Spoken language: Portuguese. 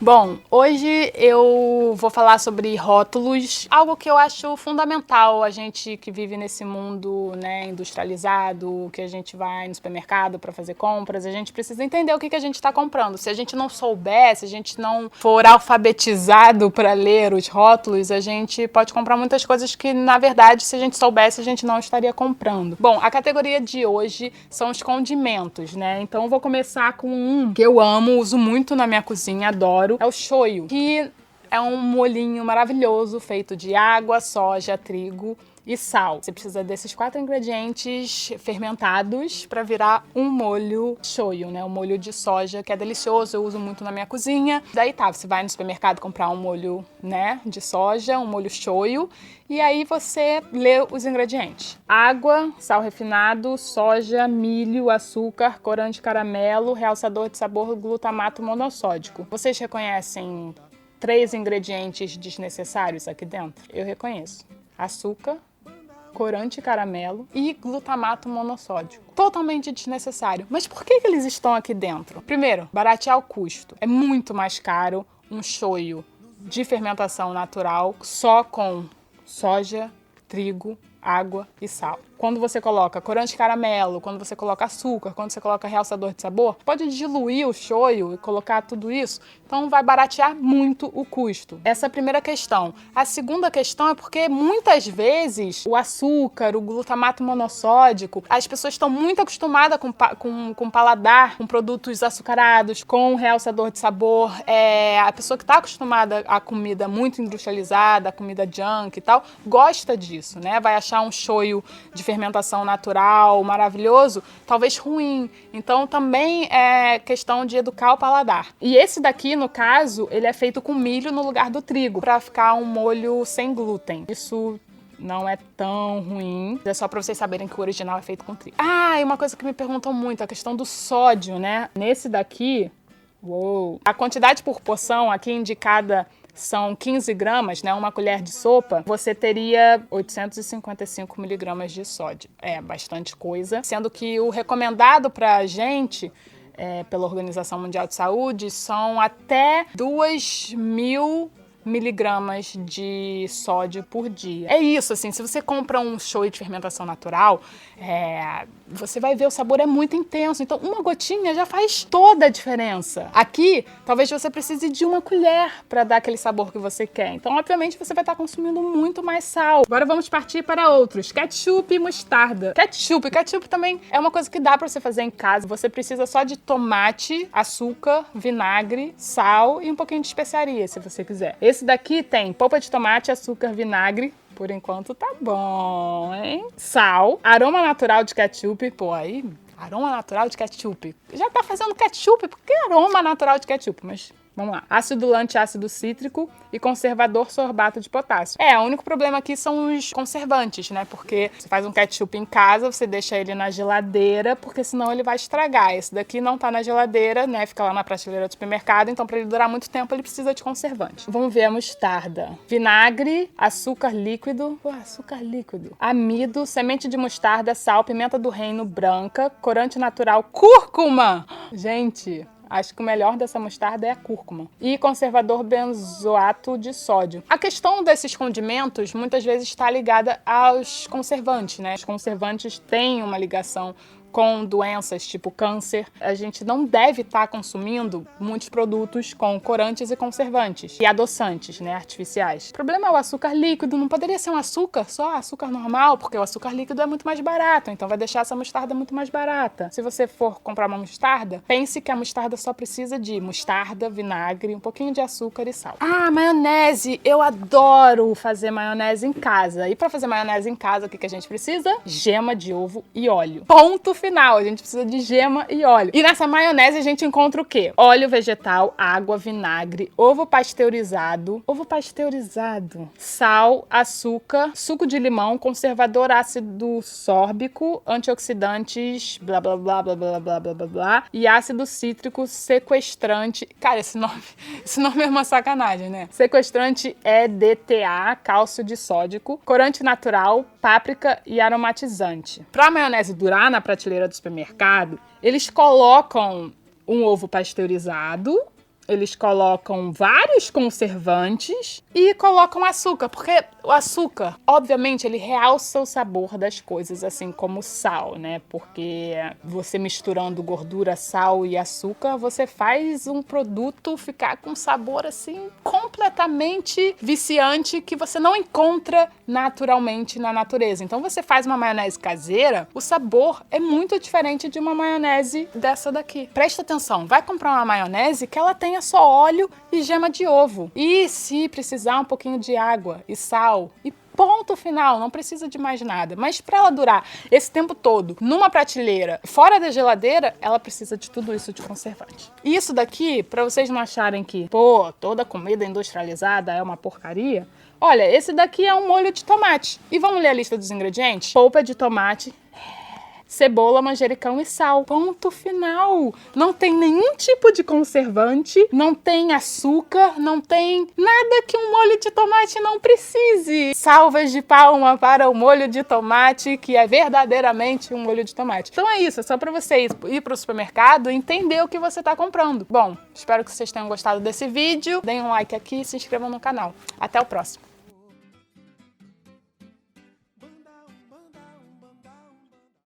Bom, hoje eu vou falar sobre rótulos, algo que eu acho fundamental, a gente que vive nesse mundo, né, industrializado, que a gente vai no supermercado para fazer compras, a gente precisa entender o que a gente está comprando. Se a gente não souber, se a gente não for alfabetizado para ler os rótulos, a gente pode comprar muitas coisas que, na verdade, se a gente soubesse, a gente não estaria comprando. Bom, a categoria de hoje são os condimentos, né? Então eu vou começar com um que eu amo, uso muito na minha cozinha, adoro. É o shoyu, que é um molhinho maravilhoso feito de água, soja, trigo e sal. Você precisa desses 4 ingredientes fermentados para virar um molho shoyu, né? Um molho de soja que é delicioso, eu uso muito na minha cozinha. Daí tá, você vai no supermercado comprar um molho, né, de soja, um molho shoyu, e aí você lê os ingredientes. Água, sal refinado, soja, milho, açúcar, corante caramelo, realçador de sabor, glutamato monossódico. Vocês reconhecem 3 ingredientes desnecessários aqui dentro? Eu reconheço. Açúcar, corante caramelo e glutamato monossódico. Totalmente desnecessário. Mas por que eles estão aqui dentro? Primeiro, baratear o custo. É muito mais caro um shoyu de fermentação natural só com soja, trigo, água e sal. Quando você coloca corante caramelo, quando você coloca açúcar, quando você coloca realçador de sabor, pode diluir o shoyu e colocar tudo isso, então vai baratear muito o custo. Essa é a primeira questão. A segunda questão é porque muitas vezes o açúcar, o glutamato monossódico, as pessoas estão muito acostumadas com paladar, com produtos açucarados, com realçador de sabor. A pessoa que está acostumada a comida muito industrializada, a comida junk e tal, gosta disso, né? Vai achar um shoyu de fermentação natural, maravilhoso, talvez ruim. Então também é questão de educar o paladar. E esse daqui, no caso, ele é feito com milho no lugar do trigo, para ficar um molho sem glúten. Isso não é tão ruim. É só para vocês saberem que o original é feito com trigo. Ah, e uma coisa que me perguntam muito, a questão do sódio, né? Nesse daqui, a quantidade por porção aqui indicada são 15 gramas, né? Uma colher de sopa, você teria 855 miligramas de sódio. É bastante coisa. Sendo que o recomendado pra gente, pela Organização Mundial de Saúde, são até 2.000 miligramas de sódio por dia. É isso, assim, se você compra um shoyu de fermentação natural, você vai ver o sabor é muito intenso, então uma gotinha já faz toda a diferença. Aqui, talvez você precise de uma colher para dar aquele sabor que você quer, então obviamente você vai estar consumindo muito mais sal. Agora vamos partir para outros, ketchup e mostarda. Ketchup também é uma coisa que dá para você fazer em casa, você precisa só de tomate, açúcar, vinagre, sal e um pouquinho de especiaria, se você quiser. Esse daqui tem polpa de tomate, açúcar, vinagre. Por enquanto tá bom, hein? Sal, aroma natural de ketchup. Pô, aí, aroma natural de ketchup. Já tá fazendo ketchup? Por que aroma natural de ketchup? Mas vamos lá. Acidulante, ácido cítrico e conservador sorbato de potássio. O único problema aqui são os conservantes, né? Porque você faz um ketchup em casa, você deixa ele na geladeira, porque senão ele vai estragar. Esse daqui não tá na geladeira, né? Fica lá na prateleira do supermercado, então para ele durar muito tempo ele precisa de conservante. Vamos ver a mostarda. Vinagre, açúcar líquido, amido, semente de mostarda, sal, pimenta do reino branca, corante natural, cúrcuma. Gente, acho que o melhor dessa mostarda é a cúrcuma. E conservador benzoato de sódio. A questão desses condimentos muitas vezes está ligada aos conservantes, né? Os conservantes têm uma ligação com doenças tipo câncer. A gente não deve estar consumindo muitos produtos com corantes e conservantes e adoçantes, né, artificiais. O problema é o açúcar líquido, não poderia ser um açúcar, só açúcar normal, porque o açúcar líquido é muito mais barato, então vai deixar essa mostarda muito mais barata. Se você for comprar uma mostarda, pense que a mostarda só precisa de mostarda, vinagre, um pouquinho de açúcar e sal. Ah, maionese! Eu adoro fazer maionese em casa. E para fazer maionese em casa, o que a gente precisa? Gema de ovo e óleo. Ponto final, a gente precisa de gema e óleo. E nessa maionese a gente encontra o quê? Óleo vegetal, água, vinagre, ovo pasteurizado, sal, açúcar, suco de limão, conservador ácido sórbico, antioxidantes, blá blá blá blá blá blá blá blá blá, e ácido cítrico sequestrante. Cara, esse nome é uma sacanagem, né? Sequestrante EDTA, cálcio disódico, corante natural, páprica e aromatizante. Pra maionese durar na prateleira do supermercado, eles colocam um ovo pasteurizado, eles colocam vários conservantes e colocam açúcar, porque o açúcar, obviamente, ele realça o sabor das coisas, assim como o sal, né? Porque você misturando gordura, sal e açúcar, você faz um produto ficar com sabor, assim, completamente viciante que você não encontra naturalmente na natureza. Então, você faz uma maionese caseira, o sabor é muito diferente de uma maionese dessa daqui. Presta atenção, vai comprar uma maionese que ela tenha só óleo e gema de ovo. E se precisar, um pouquinho de água e sal e ponto final, não precisa de mais nada. Mas para ela durar esse tempo todo numa prateleira, fora da geladeira, ela precisa de tudo isso de conservante. E isso daqui, para vocês não acharem que, pô, toda comida industrializada é uma porcaria, olha, esse daqui é um molho de tomate. E vamos ler a lista dos ingredientes? Polpa de tomate, cebola, manjericão e sal. Ponto final. Não tem nenhum tipo de conservante, não tem açúcar, não tem nada que um molho de tomate não precise. Salvas de palma para o molho de tomate, que é verdadeiramente um molho de tomate. Então é isso, é só para você ir para o supermercado e entender o que você está comprando. Bom, espero que vocês tenham gostado desse vídeo. Deem um like aqui e se inscrevam no canal. Até o próximo.